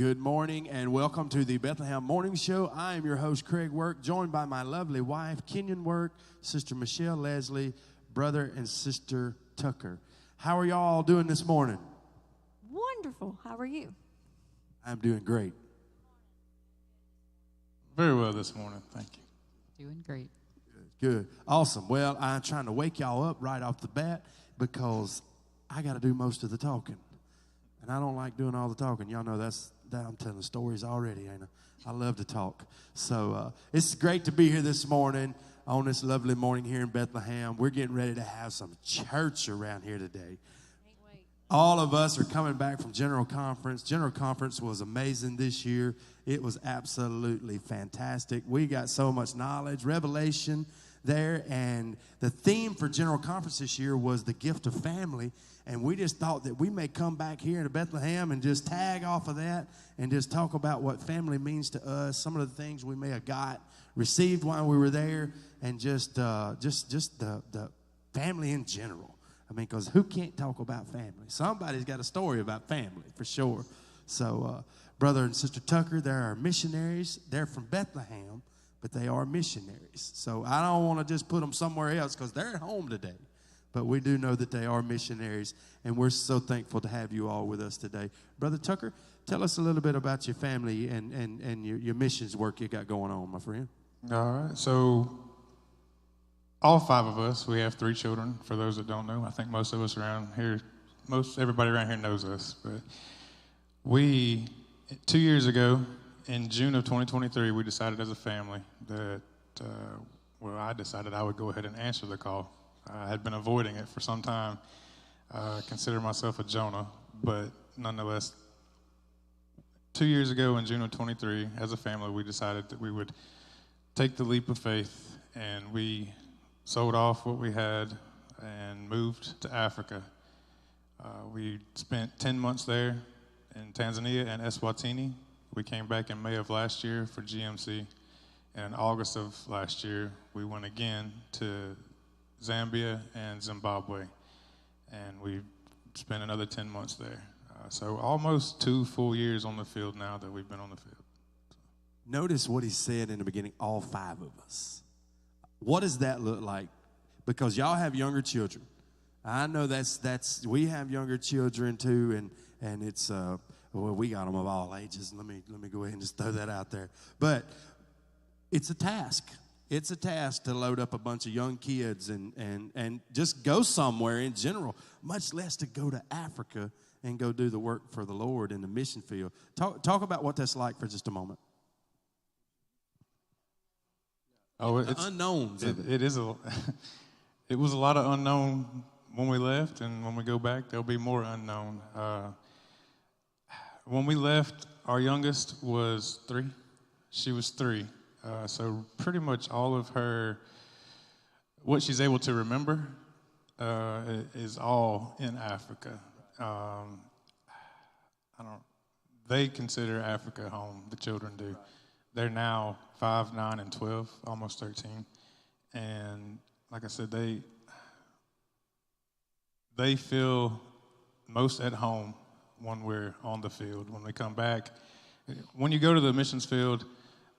Good morning and welcome to the Bethlehem Morning Show. I am your host, Craig Work, joined by my lovely wife, Kenyon Work, Sister Michelle Leslie, brother and sister Tucker. How are y'all doing this morning? Wonderful. How are you? I'm doing great. Very well this morning, thank you. Doing great. Good. Awesome. Well, I'm trying to wake y'all up right off the bat because I got to do most of the talking. And I don't like doing all the talking. Y'all know that I'm telling stories already, ain't I? I love to talk. So it's great to be here this morning on this lovely morning here in Bethlehem. We're getting ready to have some church around here today. Can't wait. All of us are coming back from General Conference. General Conference was amazing this year. It was absolutely fantastic. We got so much knowledge, revelation there, and the theme for General Conference this year was the gift of family. And we just thought that we may come back here to Bethlehem and just tag off of that and just talk about what family means to us, some of the things we may have received while we were there, and just the family in general. I mean, because who can't talk about family? Somebody's got a story about family, for sure. So, brother and sister Tucker, they're our missionaries. They're from Bethlehem, but they are missionaries. So I don't want to just put them somewhere else because they're at home today. But we do know that they are missionaries, and we're so thankful to have you all with us today. Brother Tucker, tell us a little bit about your family and your missions work you got going on, my friend. All right, so all five of us, we have 3 children, for those that don't know. I think most of us around here, everybody around here knows us. But 2 years ago, in June of 2023, we decided as a family that, I decided I would go ahead and answer the call. I had been avoiding it for some time. I consider myself a Jonah, but nonetheless, 2 years ago in June of 23, as a family, we decided that we would take the leap of faith, and we sold off what we had and moved to Africa. We spent 10 months there in Tanzania and Eswatini. We came back in May of last year for GMC, and in August of last year, we went again to Zambia and Zimbabwe, and we spent another 10 months there. So almost 2 full years on the field now that we've been on the field. Notice what he said in the beginning, all 5 of us. What does that look like? Because y'all have younger children. I know that's we have younger children too, and it's we got them of all ages. Let me go ahead and just throw that out there. But it's a task. It's a task to load up a bunch of young kids and just go somewhere in general, much less to go to Africa and go do the work for the Lord in the mission field. Talk about what that's like for just a moment. Oh, the unknowns. It was a lot of unknown when we left, and when we go back, there'll be more unknown. When we left, our youngest was 3. She was 3. So pretty much all of what she's able to remember is all in Africa. They consider Africa home, the children do. They're now 5, 9, and 12, almost 13. And like I said, they feel most at home when we're on the field. When we come back, when you go to the missions field,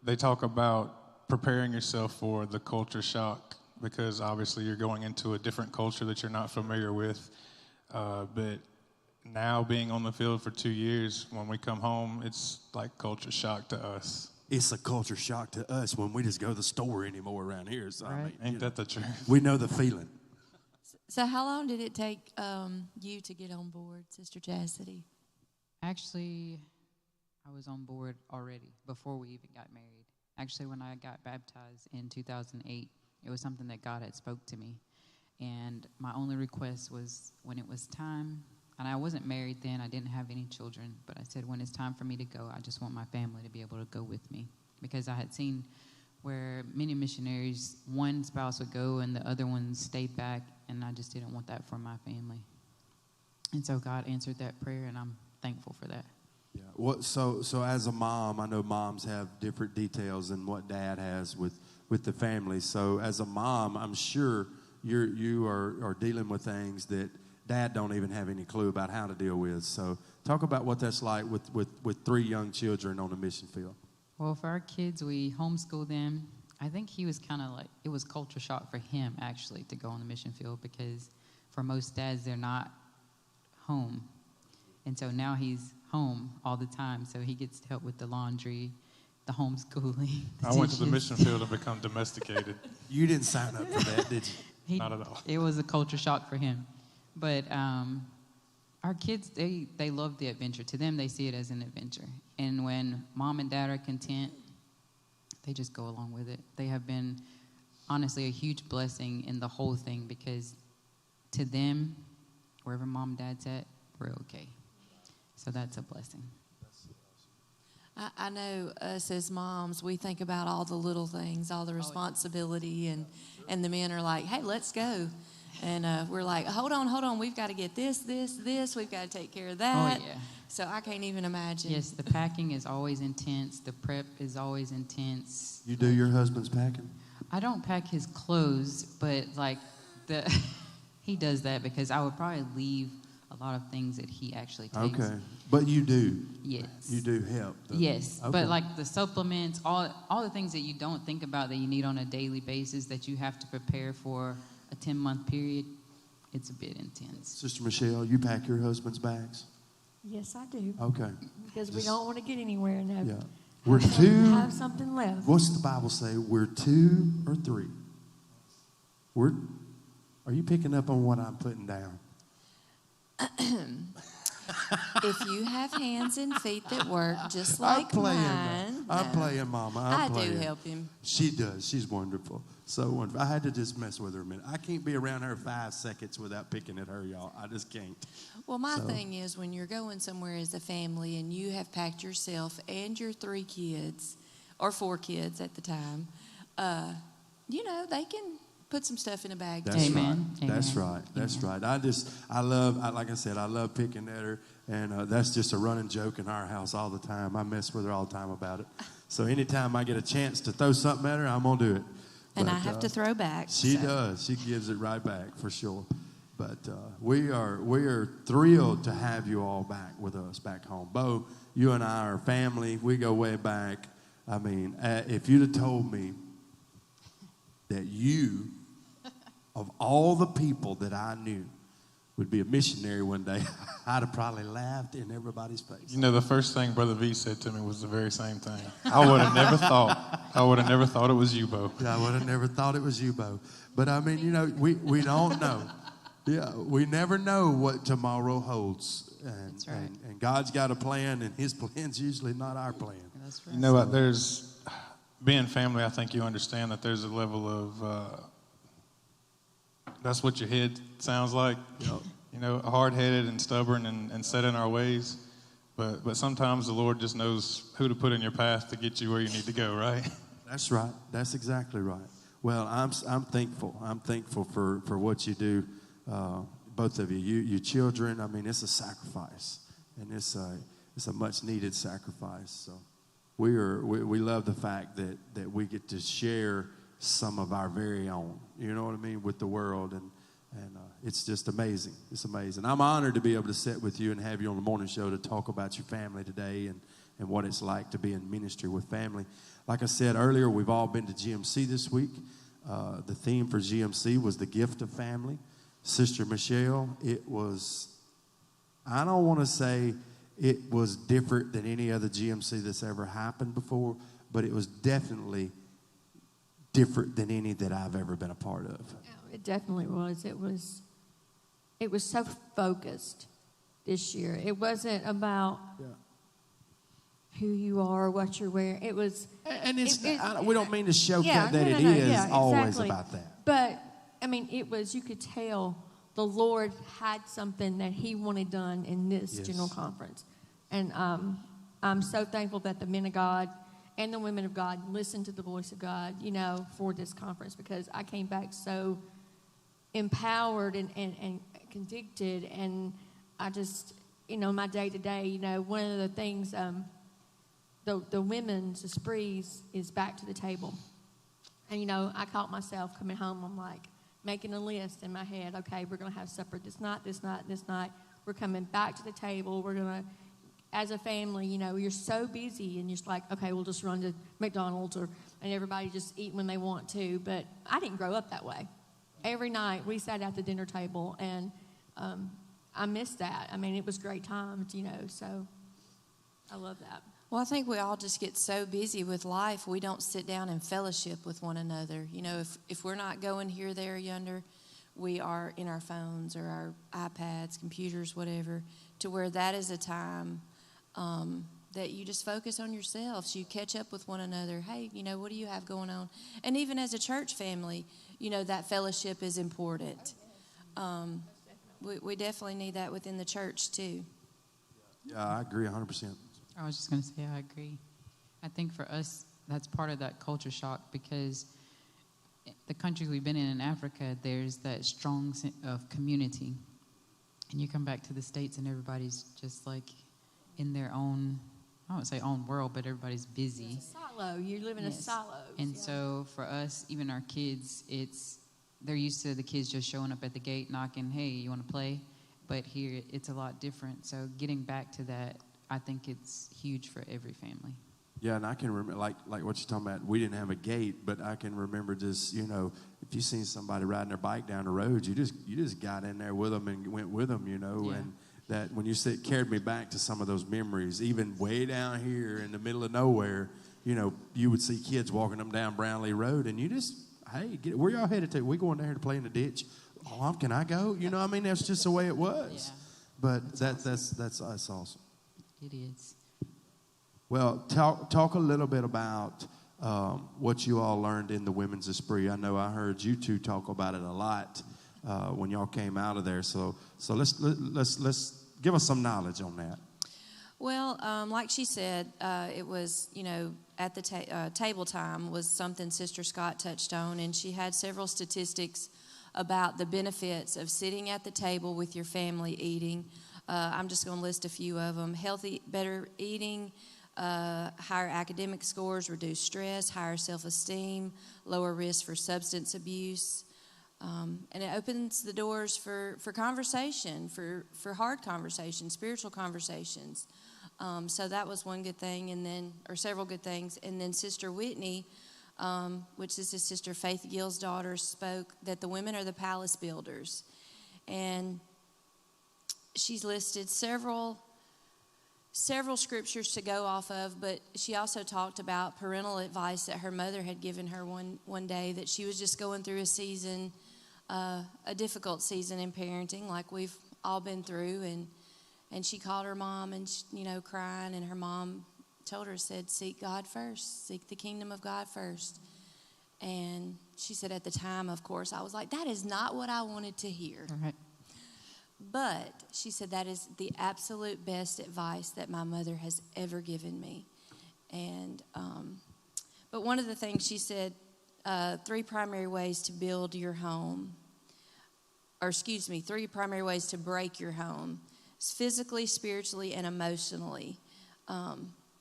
they talk about preparing yourself for the culture shock, because obviously you're going into a different culture that you're not familiar with. But now being on the field for 2 years, when we come home, it's like culture shock to us. It's a culture shock to us when we just go to the store anymore around here. So, Right. I mean, Ain't that the truth? we know the feeling. So how long did it take you to get on board, Sister Chastity? Actually, I was on board already before we even got married. Actually, when I got baptized in 2008, it was something that God had spoke to me. And my only request was when it was time, and I wasn't married then, I didn't have any children, but I said when it's time for me to go, I just want my family to be able to go with me. Because I had seen where many missionaries, one spouse would go and the other one stayed back, and I just didn't want that for my family. And so God answered that prayer, and I'm thankful for that. Yeah. Well, so as a mom, I know moms have different details than what dad has with the family. So as a mom, I'm sure you are dealing with things that dad don't even have any clue about how to deal with. So talk about what that's like with 3 young children on the mission field. Well, for our kids, we homeschool them. I think he was kind of like, it was culture shock for him, actually, to go on the mission field, because for most dads, they're not home. And so now he's home all the time, so he gets to help with the laundry, the homeschooling. I went to the mission field and become domesticated. You didn't sign up for that, did you? Not at all. It was a culture shock for him. But our kids, they love the adventure. To them, they see it as an adventure. And when mom and dad are content, they just go along with it. They have been, honestly, a huge blessing in the whole thing, because to them, wherever mom and dad's at, we're okay. So that's a blessing. I know us as moms, we think about all the little things, all the responsibility, and the men are like, hey, let's go. And we're like, hold on, we've got to get this, we've got to take care of that. Oh, yeah. So I can't even imagine. Yes, the packing is always intense. The prep is always intense. You do your husband's packing? I don't pack his clothes, but like he does that, because I would probably leave a lot of things that he actually takes. Okay. But you do? Yes. You do help? Yes. Okay. But like the supplements, all the things that you don't think about that you need on a daily basis, that you have to prepare for a 10-month period, it's a bit intense. Sister Michelle, you pack your husband's bags? Yes, I do. Okay. Because we don't want to get anywhere and have, Yeah. We're two. have something left. What's the Bible say? We're 2 or 3. Are you picking up on what I'm putting down? If you have hands and feet that work just like mine. I'm playing, Mama. I'm I playing. do help him. She does. She's wonderful. So wonderful. I had to just mess with her a minute. I can't be around her 5 seconds without picking at her, y'all. I just can't. Well, my thing is, when you're going somewhere as a family and you have packed yourself and your 3 kids, or 4 kids at the time, they can put some stuff in a bag. That's Amen. right. Amen. That's right. That's right. I love picking at her, and that's just a running joke in our house all the time. I mess with her all the time about it. So anytime I get a chance to throw something at her, I'm gonna do it. And I have to throw back. She does. She gives it right back for sure. But we are thrilled to have you all back with us back home. Bo, you and I are family. We go way back. I mean, if you'd have told me that you, of all the people that I knew, would be a missionary one day, I'd have probably laughed in everybody's face. You know, the first thing Brother V said to me was the very same thing. I would have never thought it was you, Bo. Yeah, I would have never thought it was you, Bo. But I mean, we don't know. Yeah, we never know what tomorrow holds. And, That's right. and God's got a plan, and his plan's usually not our plan. That's right. You know what? Being family, I think you understand that there's a level of, that's what your head sounds like. Yep. Hard-headed and stubborn and set in our ways. But sometimes the Lord just knows who to put in your path to get you where you need to go, right? That's right. That's exactly right. Well, I'm thankful. I'm thankful for what you do, both of you. You children. I mean, it's a sacrifice, and it's a much needed sacrifice. So we love the fact that we get to share some of our very own. You know what I mean, with the world, and it's just amazing. It's amazing. I'm honored to be able to sit with you and have you on the morning show to talk about your family today and what it's like to be in ministry with family. Like I said earlier, we've all been to GMC this week. The theme for GMC was the gift of family. Sister Michelle, it was, I don't want to say it was different than any other GMC that's ever happened before, but it was definitely different than any that I've ever been a part of. It definitely was. It was so focused this year. It wasn't about who you are, what you're wearing. It was, and we don't mean to show that no, it no, is yeah, always exactly. about that. But I mean, it was. You could tell the Lord had something that He wanted done in this general conference, and I'm so thankful that the men of God and the women of God listened to the voice of God, for this conference, because I came back so empowered and convicted, and I just, my day to day, one of the things, the women's esprit is back to the table, and I caught myself coming home. I'm like, making a list in my head. Okay, we're going to have supper this night, this night, this night. We're coming back to the table. We're going to, as a family, you know, you're so busy and you're just like, okay, we'll just run to McDonald's and everybody just eat when they want to. But I didn't grow up that way. Every night we sat at the dinner table, and I missed that. I mean, it was great times, you know, so I love that. Well, I think we all just get so busy with life, we don't sit down and fellowship with one another. You know, if we're not going here, there, yonder, we are in our phones or our iPads, computers, whatever, to where that is a time that you just focus on yourselves. You catch up with one another. Hey, you know, what do you have going on? And even as a church family, you know, that fellowship is important. We definitely need that within the church, too. Yeah, I agree 100%. I was just going to say I agree. I think for us, that's part of that culture shock, because the countries we've been in Africa, there's that strong sense of community. And you come back to the States and everybody's just like in their own, I won't say own world, but everybody's busy. It's a silo. You live in a silo. And so for us, even our kids, they're used to the kids just showing up at the gate, knocking, hey, you want to play? But here it's a lot different. So getting back to that, I think it's huge for every family. Yeah, and I can remember, like what you're talking about, we didn't have a gate, but I can remember just, you know, if you seen somebody riding their bike down the road, you just got in there with them and went with them, you know, Yeah. and that when you said, carried me back to some of those memories, even way down here in the middle of nowhere, you know, you would see kids walking them down Brownlee Road, and you just, hey, where y'all headed to? We going down here to play in the ditch? Oh, can I go? You know, I mean, that's just the way it was. Yeah. But that's awesome. It is. Well, talk a little bit about what you all learned in the Women's Esprit. I know I heard you two talk about it a lot when y'all came out of there. So let's give us some knowledge on that. Well, like she said, it was, you know, at the table time was something Sister Scott touched on, and she had several statistics about the benefits of sitting at the table with your family eating. I'm just going to list a few of them. Better eating, higher academic scores, reduced stress, higher self-esteem, lower risk for substance abuse. And it opens the doors for conversation, for hard conversations, spiritual conversations. So that was one good thing, or several good things. And then Sister Whitney, which is his sister Faith Gill's daughter, spoke that the women are the palace builders. And she's listed several scriptures to go off of, but she also talked about parental advice that her mother had given her one day, that she was just going through a season, a difficult season in parenting, like we've all been through, and she called her mom and, you know, crying, and her mom told her, said, seek God first, seek the kingdom of God first. And she said at the time, of course, I was like, that is not what I wanted to hear. All right. But she said that is the absolute best advice that my mother has ever given me. And but one of the things she said, 3 primary ways to build your home, three primary ways to break your home. It's physically, spiritually, and emotionally.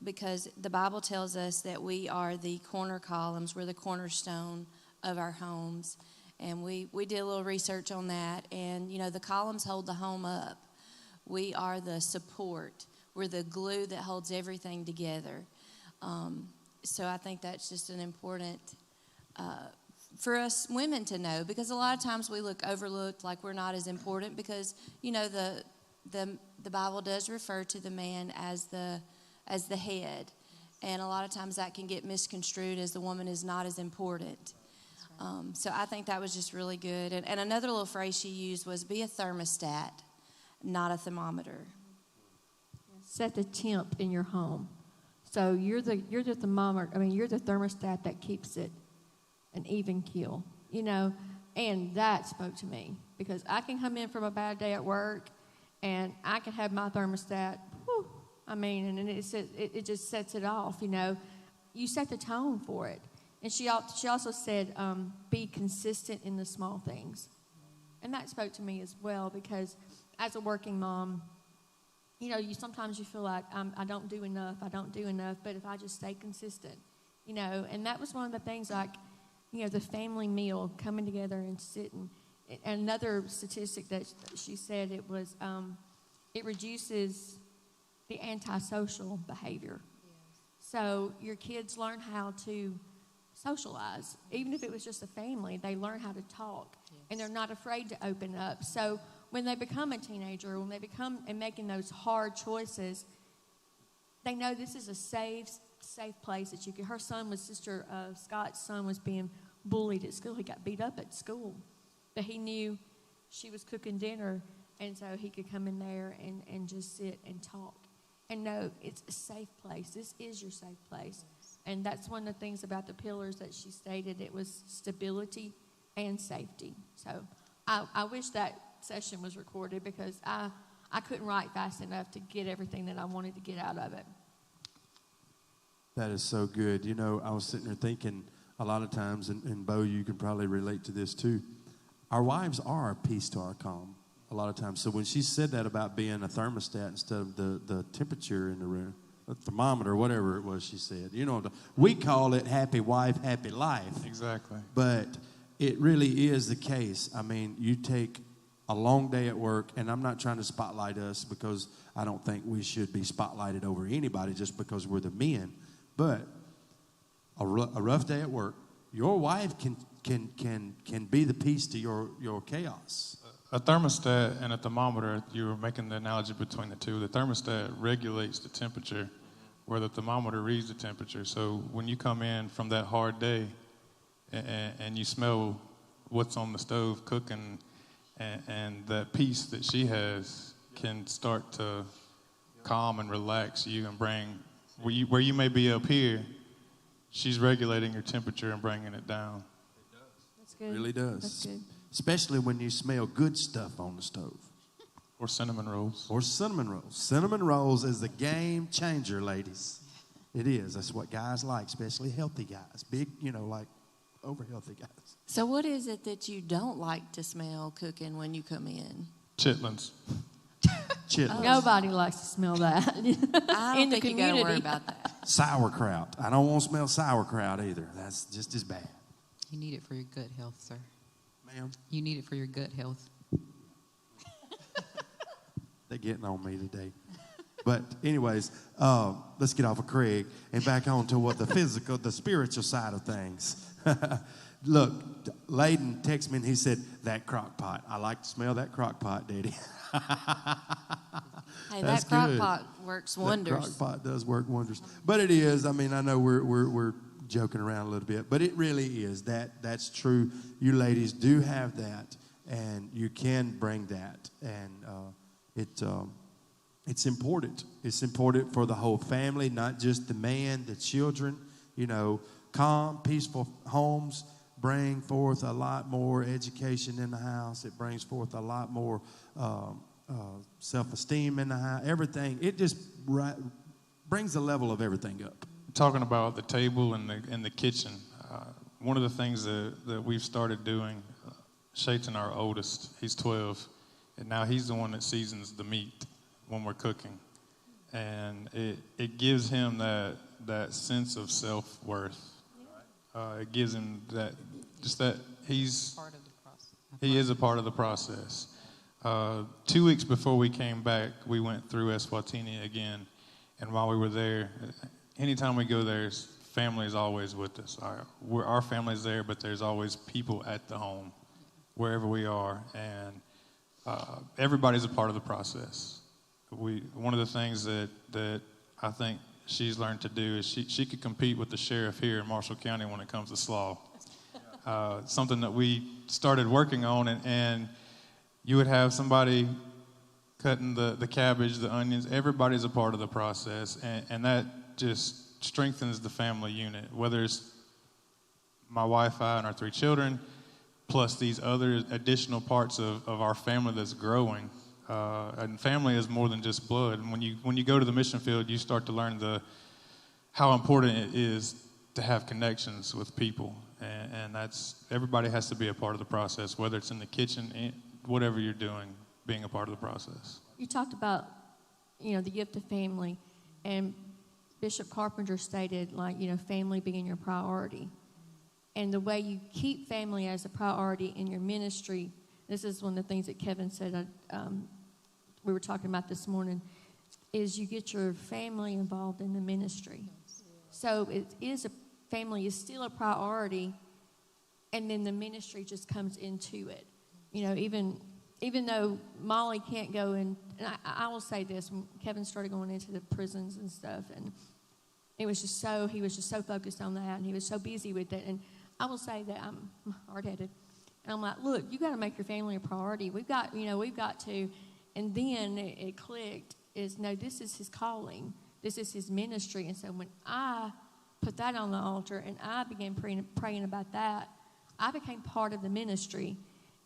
Because the Bible tells us that we are the corner columns, we're the cornerstone of our homes. And we did a little research on that. And, you know, the columns hold the home up. We are the support. We're the glue that holds everything together. So I think that's just an important for us women to know, because a lot of times we look overlooked, like we're not as important, because, you know, the Bible does refer to the man as the head. And a lot of times that can get misconstrued as the woman is not as important. So I think that was just really good. And another little phrase she used was, be a thermostat, not a thermometer. Set the temp in your home. So you're the thermometer. I mean, you're the thermostat that keeps it an even keel, you know. And that spoke to me, because I can come in from a bad day at work, and I can have my thermostat. Whew, I mean, and it just sets it off, you know. You set the tone for it. And she also said, be consistent in the small things. And that spoke to me as well, because as a working mom, you know, sometimes you feel like I don't do enough, but if I just stay consistent, you know. And that was one of the things, like, the family meal, coming together and sitting. Another statistic that she said, it was it reduces the antisocial behavior. So your kids learn how to socialize. Even if it was just a family, they learn how to talk, and they're not afraid to open up. So when they become a teenager, when they become and making those hard choices, they know this is a safe place that you can. Her son was Scott's son was being bullied at school. He got beat up at school, but he knew she was cooking dinner, and so he could come in there and just sit and talk. And no, it's a safe place. This is your safe place. And that's one of the things about the pillars that she stated. It was stability and safety. So I wish that session was recorded, because I couldn't write fast enough to get everything that I wanted to get out of it. That is so good. I was sitting there thinking a lot of times, and Bo, you can probably relate to this too. Our wives are a peace to our calm a lot of times. So when she said that about being a thermostat instead of the temperature in the room, a thermometer, whatever it was she said. We call it happy wife, happy life. Exactly. But it really is the case. I mean, you take a long day at work, and I'm not trying to spotlight us, because I don't think we should be spotlighted over anybody just because we're the men. But a rough day at work, your wife can be the peace to your chaos. A thermostat and a thermometer, you were making the analogy between the two. The thermostat regulates the temperature, where the thermometer reads the temperature. So when you come in from that hard day and you smell what's on the stove cooking, and that peace that she has can start to calm and relax you and bring, where you may be up here, she's regulating your temperature and bringing it down. It does. That's good. It really does. That's good. Especially when you smell good stuff on the stove. Or cinnamon rolls. Cinnamon rolls is the game changer, ladies. It is. That's what guys like, especially healthy guys. Big, like over healthy guys. So what is it that you don't like to smell cooking when you come in? Chitlins. Chitlins. Nobody likes to smell that. I don't think you got to worry about that. Sauerkraut. I don't want to smell sauerkraut either. That's just as bad. You need it for your gut health, sir. Ma'am? You need it for your gut health. They're getting on me today. But anyways, let's get off of Craig and back on to what the spiritual side of things. Look, Layden texted me and he said, that crock pot. I like to smell that crock pot, Daddy. Hey, that crock pot works wonders. That crock pot does work wonders. But it is. I mean, I know we're joking around a little bit, but it really is. That's true. You ladies do have that, and you can bring that. And it's important. It's important for the whole family, not just the man, the children. Calm, peaceful homes bring forth a lot more education in the house. It brings forth a lot more self-esteem in the house. Everything. It just brings the level of everything up. Talking about the table and the kitchen, one of the things that we've started doing, Shayton, our oldest, he's 12, and now he's the one that seasons the meat when we're cooking. And it gives him that sense of self-worth. It gives him that he's part of the process. He is a part of the process. 2 weeks before we came back, we went through Eswatini again, and while we were there, anytime we go there, family is always with us. Our family's there, but there's always people at the home, wherever we are, and everybody's a part of the process. One of the things that I think she's learned to do is she could compete with the sheriff here in Marshall County when it comes to slaw. Something that we started working on, and you would have somebody cutting the cabbage, the onions. Everybody's a part of the process, and that just strengthens the family unit, whether it's my wife, I, and our 3 children, plus these other additional parts of our family that's growing. And family is more than just blood. And when you go to the mission field, you start to learn how important it is to have connections with people. And that's, everybody has to be a part of the process, whether it's in the kitchen, whatever you're doing, being a part of the process. You talked about, the gift of family, and Bishop Carpenter stated, family being your priority. And the way you keep family as a priority in your ministry, this is one of the things that Kevin said we were talking about this morning, is you get your family involved in the ministry. So family is still a priority, and then the ministry just comes into it. You know, even though Molly can't go in, and I will say this, when Kevin started going into the prisons and stuff, and he was just so focused on that, and he was so busy with it. And I will say that I'm hard-headed. And I'm like, look, you got to make your family a priority. We've got to. And then it clicked, no, this is his calling. This is his ministry. And so when I put that on the altar and I began praying about that, I became part of the ministry.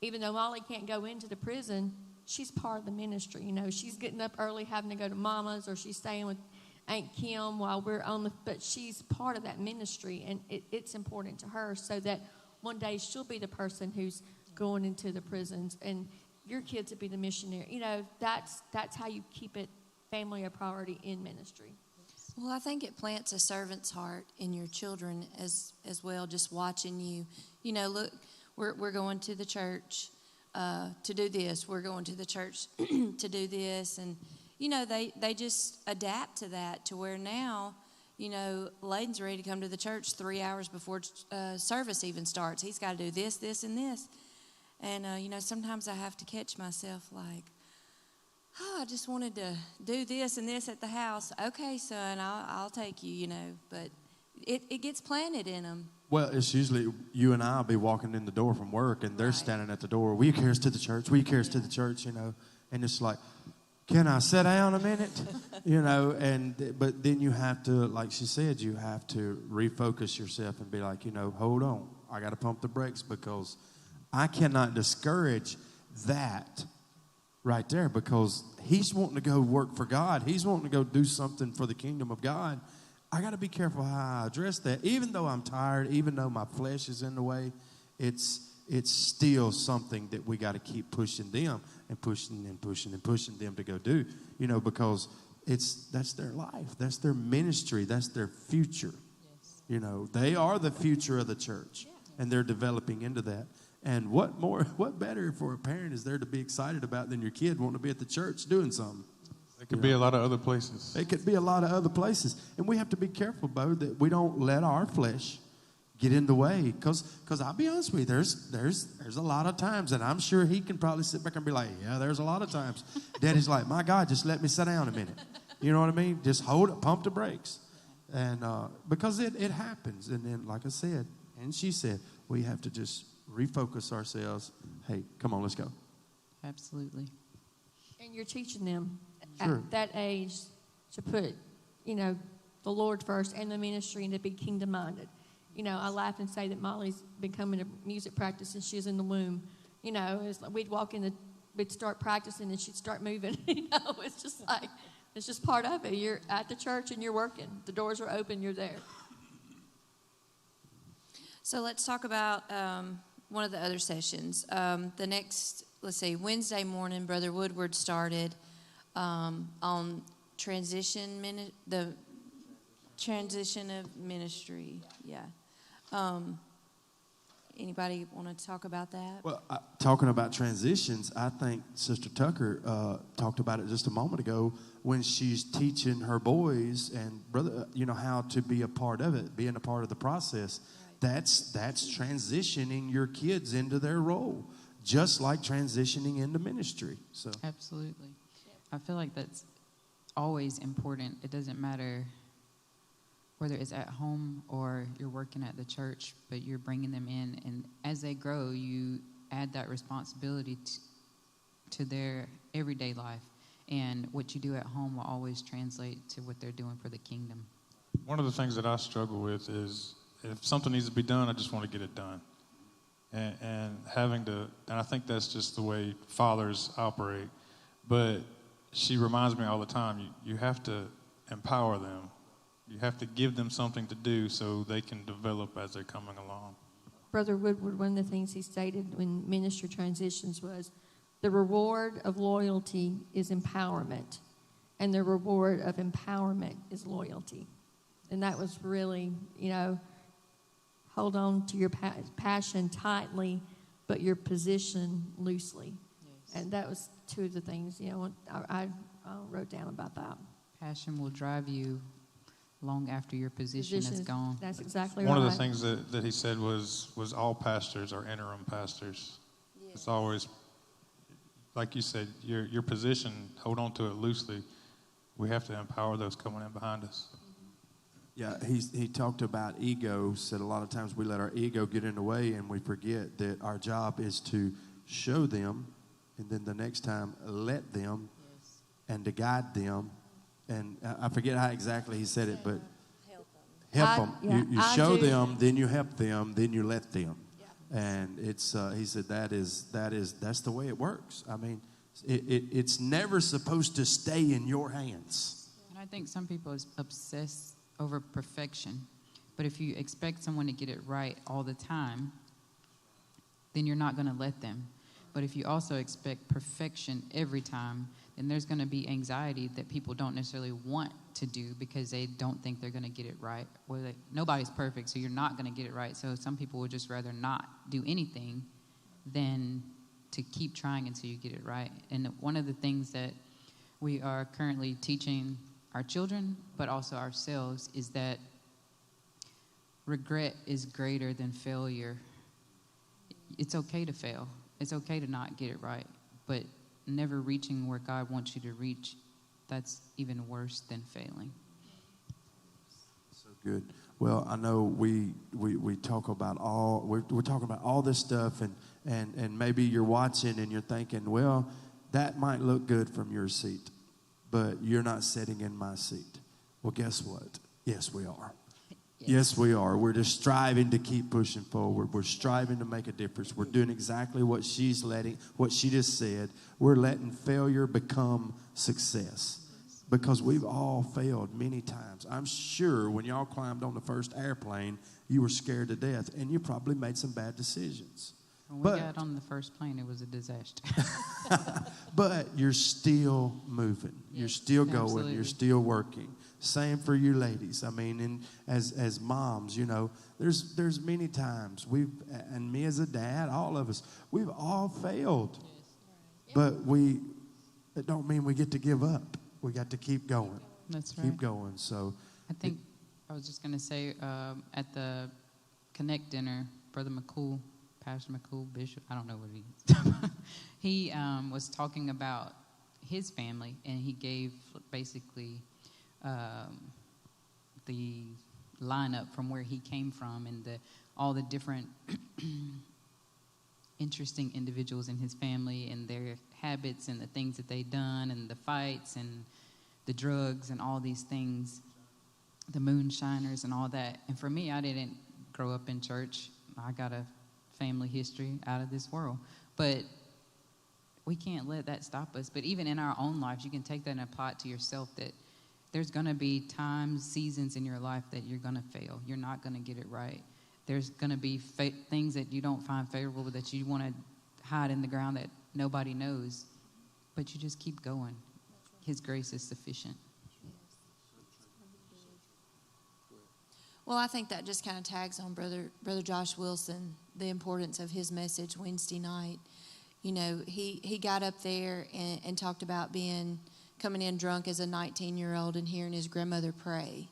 Even though Molly can't go into the prison, she's part of the ministry. You know, she's getting up early having to go to Mama's, or she's staying with Aunt Kim while we're but she's part of that ministry, and it's important to her, so that one day she'll be the person who's going into the prisons, and your kids will be the missionary. You know, that's how you keep it, family a priority in ministry. Well, I think it plants a servant's heart in your children as well, just watching you. You know, look, we're going to the church to do this. We're going to the church to do this. And, you know, they just adapt to that, to where now, you know, Layden's ready to come to the church 3 hours before service even starts. He's got to do this, this, and this. And, you know, sometimes I have to catch myself like, oh, I just wanted to do this and this at the house. Okay, son, I'll take you, you know. But it gets planted in them. Well, it's usually you and I will be walking in the door from work, and they're standing at the door. Will you carry us to the church? Will you carry us to the church? You know, and it's like, can I sit down a minute? You know, but then you have to, like she said, you have to refocus yourself and be like, you know, hold on. I got to pump the brakes, because I cannot discourage that right there, because he's wanting to go work for God. He's wanting to go do something for the kingdom of God. I got to be careful how I address that. Even though I'm tired, even though my flesh is in the way, it's still something that we got to keep pushing them and pushing and pushing and pushing them to go do, you know, because that's their life. That's their ministry. That's their future. Yes. You know, they are the future of the church, and they're developing into that. And what better for a parent is there to be excited about than your kid wanting to be at the church doing something? It could be a lot of other places. It could be a lot of other places. And we have to be careful, Bo, that we don't let our flesh get in the way. Because I'll be honest with you, there's a lot of times, and I'm sure he can probably sit back and be like, yeah, there's a lot of times. Daddy's like, my God, just let me sit down a minute. You know what I mean? Just pump the brakes. And because it happens. And then, like I said, and she said, we have to just refocus ourselves. Hey, come on, let's go. Absolutely. And you're teaching them Sure. at that age to put, you know, the Lord first and the ministry, and to be kingdom-minded. You know, I laugh and say that Molly's been coming to music practice since she was in the womb. You know, it's like we'd start practicing and she'd start moving. You know, it's just part of it. You're at the church and you're working. The doors are open, you're there. So let's talk about one of the other sessions. The next, Wednesday morning, Brother Woodward started on the transition of ministry. Yeah. Anybody want to talk about that? Well, talking about transitions, I think Sister Tucker talked about it just a moment ago when she's teaching her boys and brother, you know, how to be a part of it, being a part of the process. Right. That's transitioning your kids into their role, just like transitioning into ministry. So absolutely, I feel like that's always important. It doesn't matter whether it's at home or you're working at the church, but you're bringing them in. And as they grow, you add that responsibility to their everyday life. And what you do at home will always translate to what they're doing for the kingdom. One of the things that I struggle with is if something needs to be done, I just want to get it done. And I think that's just the way fathers operate. But she reminds me all the time, you have to empower them. You have to give them something to do so they can develop as they're coming along. Brother Woodward, one of the things he stated when ministry transitions was, the reward of loyalty is empowerment, and the reward of empowerment is loyalty. And that was really, you know, hold on to your passion tightly, but your position loosely. Yes. And that was two of the things, I wrote down about that. Passion will drive you long after your position is gone. That's exactly right. One of the things that he said was all pastors are interim pastors. Yeah. It's always, like you said, your position, hold on to it loosely. We have to empower those coming in behind us. Yeah, he talked about ego, said a lot of times we let our ego get in the way and we forget that our job is to show them, and then the next time let them, yes, and to guide them. And I forget how exactly he said it, but help them. Yeah, you show them, then you help them, then you let them. Yeah. And it's he said that's the way it works. I mean, it's never supposed to stay in your hands. And I think some people is obsessed over perfection. But if you expect someone to get it right all the time, then you're not going to let them. But if you also expect perfection every time, then there's going to be anxiety that people don't necessarily want to do because they don't think they're going to get it right. Well, nobody's perfect, so you're not going to get it right. So some people would just rather not do anything than to keep trying until you get it right. And one of the things that we are currently teaching our children, but also ourselves, is that regret is greater than failure. It's okay to fail. It's okay to not get it right. But never reaching where God wants you to reach, that's even worse than failing. So good. Well, I know we talk about we're talking about all this stuff, and maybe you're watching and you're thinking, well, that might look good from your seat, but you're not sitting in my seat. Well, guess what? Yes, we are. Yes, we are. We're just striving to keep pushing forward. We're striving to make a difference. We're doing exactly what she just said. We're letting failure become success. Because we've all failed many times. I'm sure when y'all climbed on the first airplane, you were scared to death, and you probably made some bad decisions. When we got on the first plane, it was a disaster. But you're still moving. Yes, you're still going. Absolutely. You're still working. Same for you ladies. I mean, as moms, there's many times and me as a dad, all of us, we've all failed. Yes. But it don't mean we get to give up. We got to keep going. That's right. Keep going. So I think I was just going to say at the Connect dinner, Brother McCool, Pastor McCool, Bishop, I don't know what he is. He was talking about his family, and he gave basically the lineup from where he came from and all the different interesting individuals in his family and their habits and the things that they've done and the fights and the drugs and all these things, the moonshiners and all that. And for me, I didn't grow up in church. I got a family history out of this world. But we can't let that stop us. But even in our own lives, you can take that and apply it to yourself, that there's going to be times, seasons in your life that you're going to fail. You're not going to get it right. There's going to be things that you don't find favorable, that you want to hide in the ground that nobody knows. But you just keep going. His grace is sufficient. Well, I think that just kind of tags on Brother Josh Wilson, the importance of his message Wednesday night. He got up there and talked about coming in drunk as a 19-year-old and hearing his grandmother pray.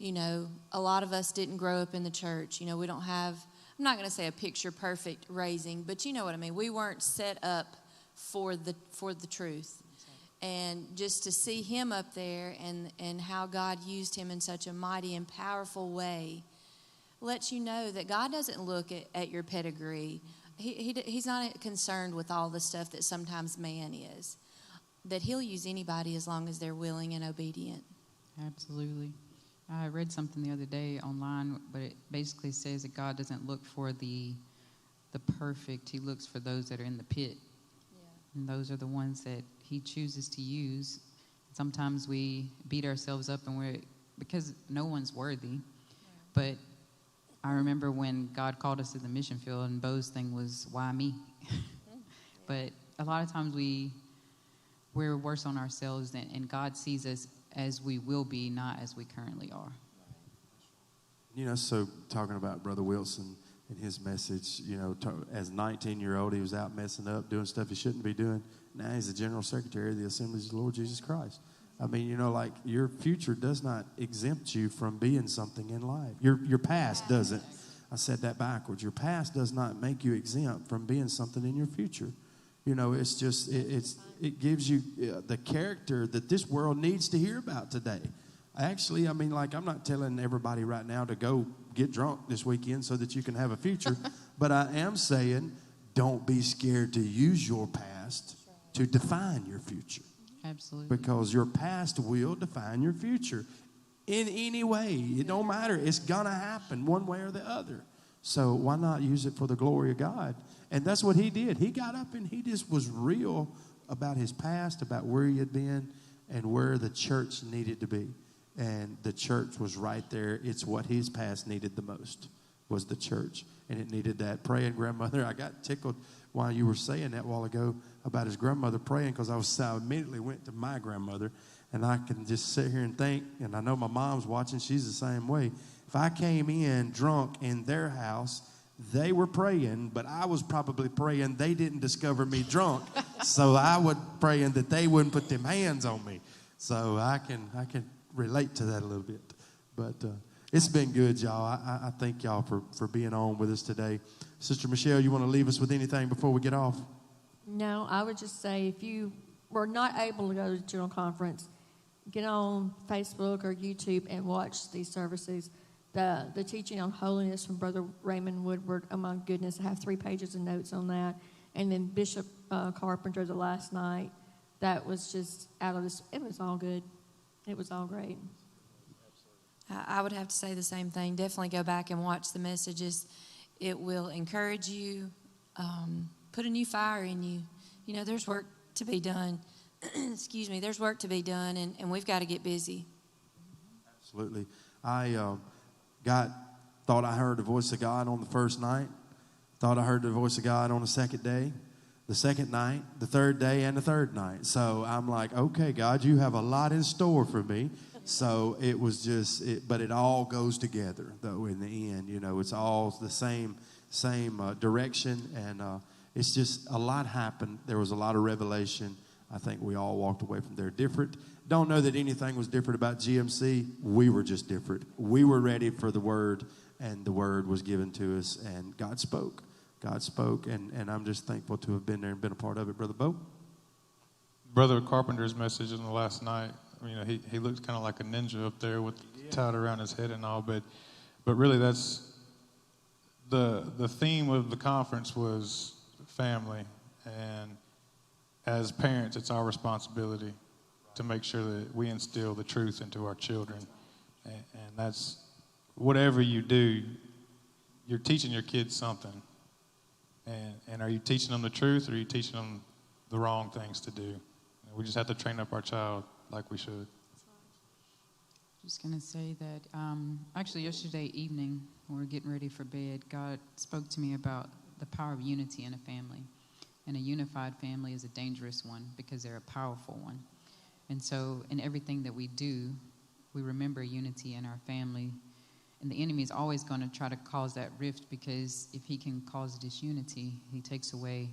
A lot of us didn't grow up in the church. We don't have, I'm not going to say a picture-perfect raising, but you know what I mean. We weren't set up for the truth. And just to see him up there and how God used him in such a mighty and powerful way lets you know that God doesn't look at your pedigree. He's not concerned with all the stuff that sometimes man is. That he'll use anybody as long as they're willing and obedient. Absolutely. I read something the other day online, but it basically says that God doesn't look for the perfect. He looks for those that are in the pit. Yeah. And those are the ones that he chooses to use. Sometimes we beat ourselves up because no one's worthy. Yeah. But I remember when God called us to the mission field, and Bo's thing was, why me? Yeah. But a lot of times we're worse on ourselves, and God sees us as we will be, not as we currently are. So talking about Brother Wilson and his message, as a 19-year-old, he was out messing up, doing stuff he shouldn't be doing. Now he's the General Secretary of the Assemblies of the Lord Jesus Christ. I mean, your future does not exempt you from being something in life. Your past doesn't. I said that backwards. Your past does not make you exempt from being something in your future. It's just, it gives you the character that this world needs to hear about today. Actually, I'm not telling everybody right now to go get drunk this weekend so that you can have a future. But I am saying, don't be scared to use your past to define your future. Absolutely. Because your past will define your future in any way. It don't matter. It's going to happen one way or the other. So why not use it for the glory of God? And that's what he did. He got up and he just was real about his past, about where he had been and where the church needed to be. And the church was right there. It's what his past needed the most, was the church. And it needed that praying grandmother. I got tickled while you were saying that a while ago about his grandmother praying, because I immediately went to my grandmother. And I can just sit here and think, and I know my mom's watching, she's the same way. If I came in drunk in their house, they were praying, but I was probably praying they didn't discover me drunk. So I was praying that they wouldn't put them hands on me. So I can relate to that a little bit. But it's been good, y'all. I thank y'all for being on with us today. Sister Michelle, you want to leave us with anything before we get off? No, I would just say if you were not able to go to the General Conference, get on Facebook or YouTube and watch these services. The teaching on holiness from Brother Raymond Woodward, oh my goodness, I have 3 pages of notes on that. And then Bishop Carpenter the last night, that was just out of this, it was all good. It was all great. I would have to say the same thing. Definitely go back and watch the messages. It will encourage you, put a new fire in you. There's work to be done. Excuse me, there's work to be done, and we've got to get busy. Absolutely. I thought I heard the voice of God on the first night, thought I heard the voice of God on the second day, the second night, the third day, and the third night. So I'm like, okay, God, you have a lot in store for me. So it was just, but it all goes together, though, in the end. It's all the same direction, and it's just a lot happened. There was a lot of revelation. I think we all walked away from there different. Don't know that anything was different about GMC. We were just different. We were ready for the word, and the word was given to us, and God spoke. God spoke, and I'm just thankful to have been there and been a part of it. Brother Bo? Brother Carpenter's message on the last night, he looked kind of like a ninja up there with tied around his head and all, but really that's the theme of the conference was family, and as parents, it's our responsibility to make sure that we instill the truth into our children. And that's, whatever you do, you're teaching your kids something. And are you teaching them the truth, or are you teaching them the wrong things to do? We just have to train up our child like we should. Just going to say that actually yesterday evening, when we were getting ready for bed, God spoke to me about the power of unity in a family. And a unified family is a dangerous one because they're a powerful one. And so in everything that we do, we remember unity in our family. And the enemy is always going to try to cause that rift, because if he can cause disunity, he takes away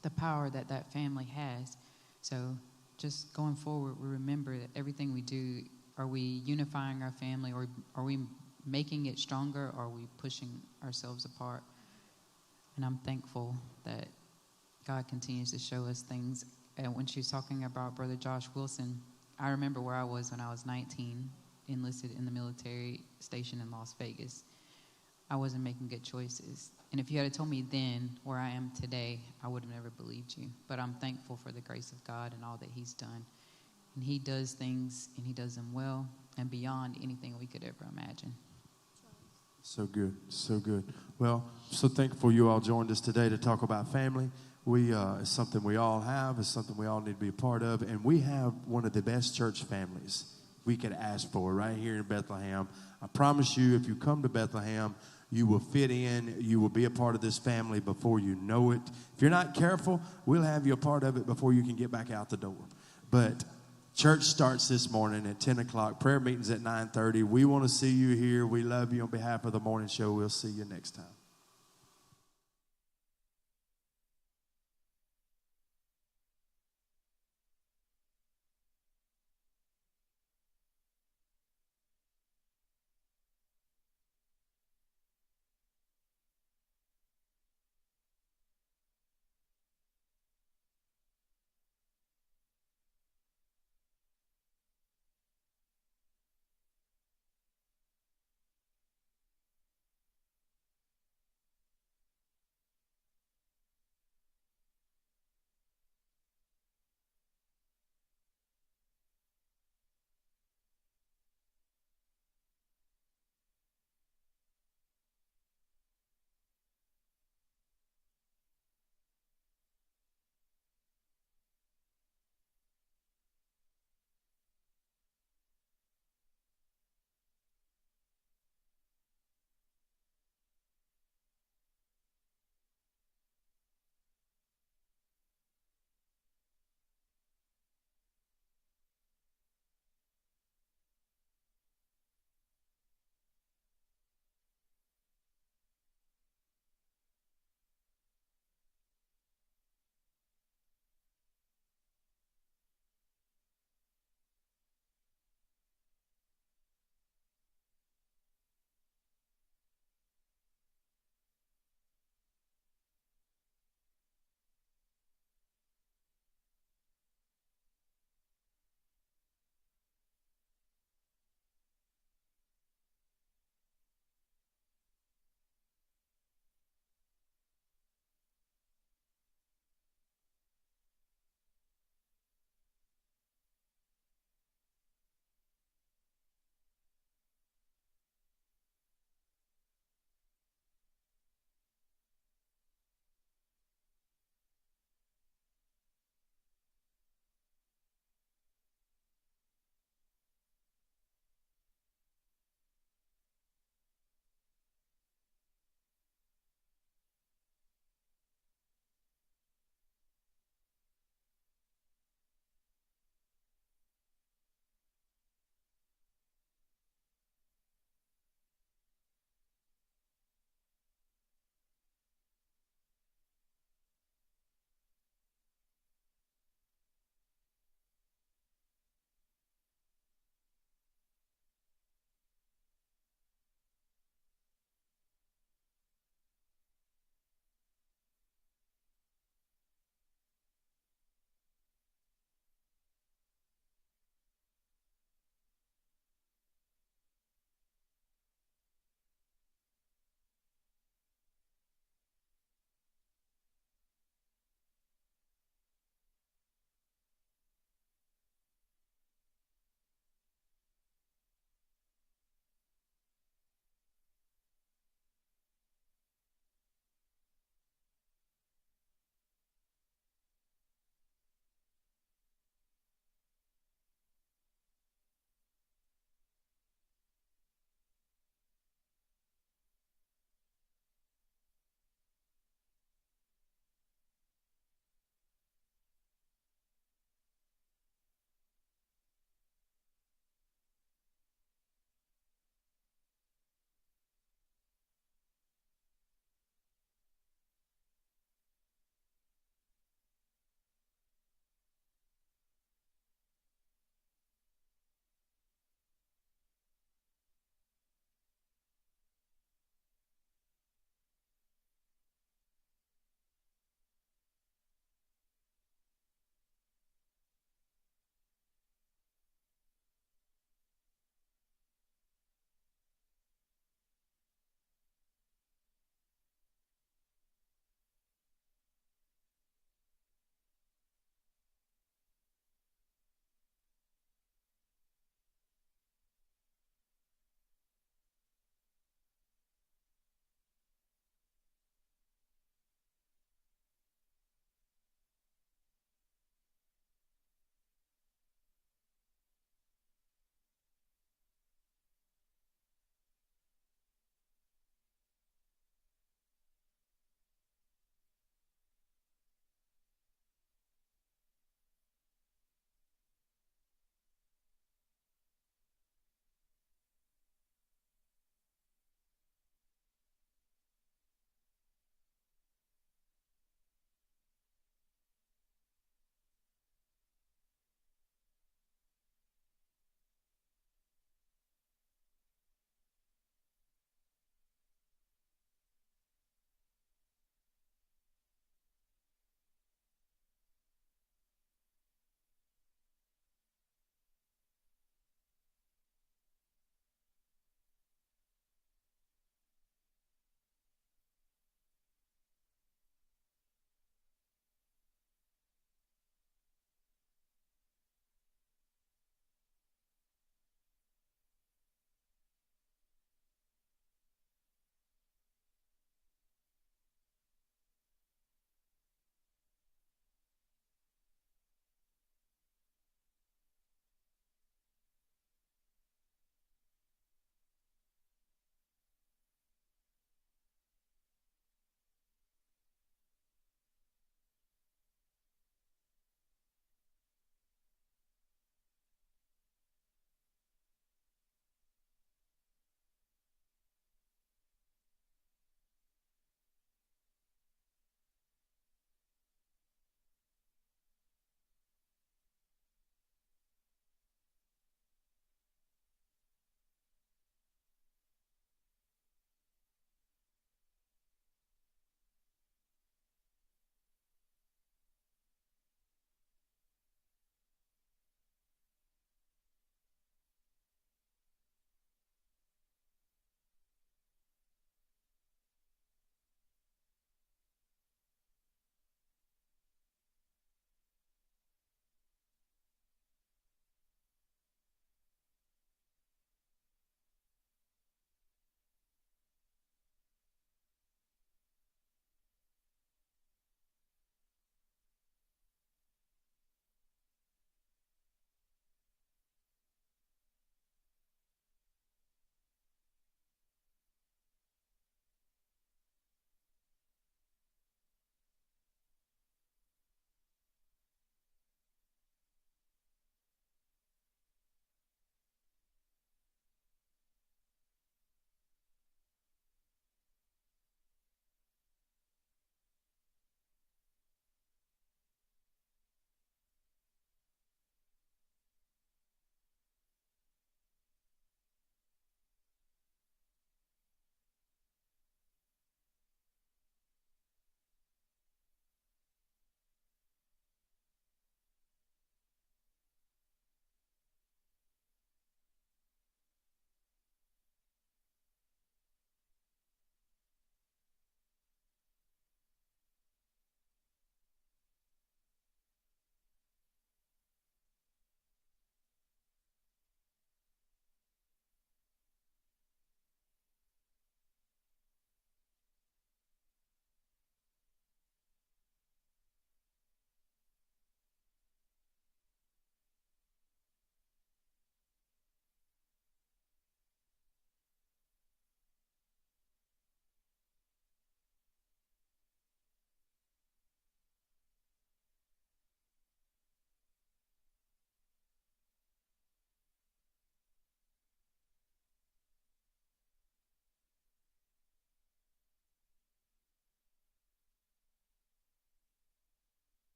the power that that family has. So just going forward, we remember that everything we do, are we unifying our family, or are we making it stronger, or are we pushing ourselves apart? And I'm thankful that God continues to show us things. And when she was talking about Brother Josh Wilson, I remember where I was when I was 19, enlisted in the military station in Las Vegas. I wasn't making good choices. And if you had told me then where I am today, I would have never believed you. But I'm thankful for the grace of God and all that he's done. And he does things, and he does them well and beyond anything we could ever imagine. So good, so good. Well, so thankful you all joined us today to talk about family. It's something we all have. It's something we all need to be a part of. And we have one of the best church families we could ask for right here in Bethlehem. I promise you, if you come to Bethlehem, you will fit in. You will be a part of this family before you know it. If you're not careful, we'll have you a part of it before you can get back out the door. But Church starts this morning at 10 o'clock. Prayer meeting's at 9:30. We want to see you here. We love you. On behalf of the morning show, we'll see you next time.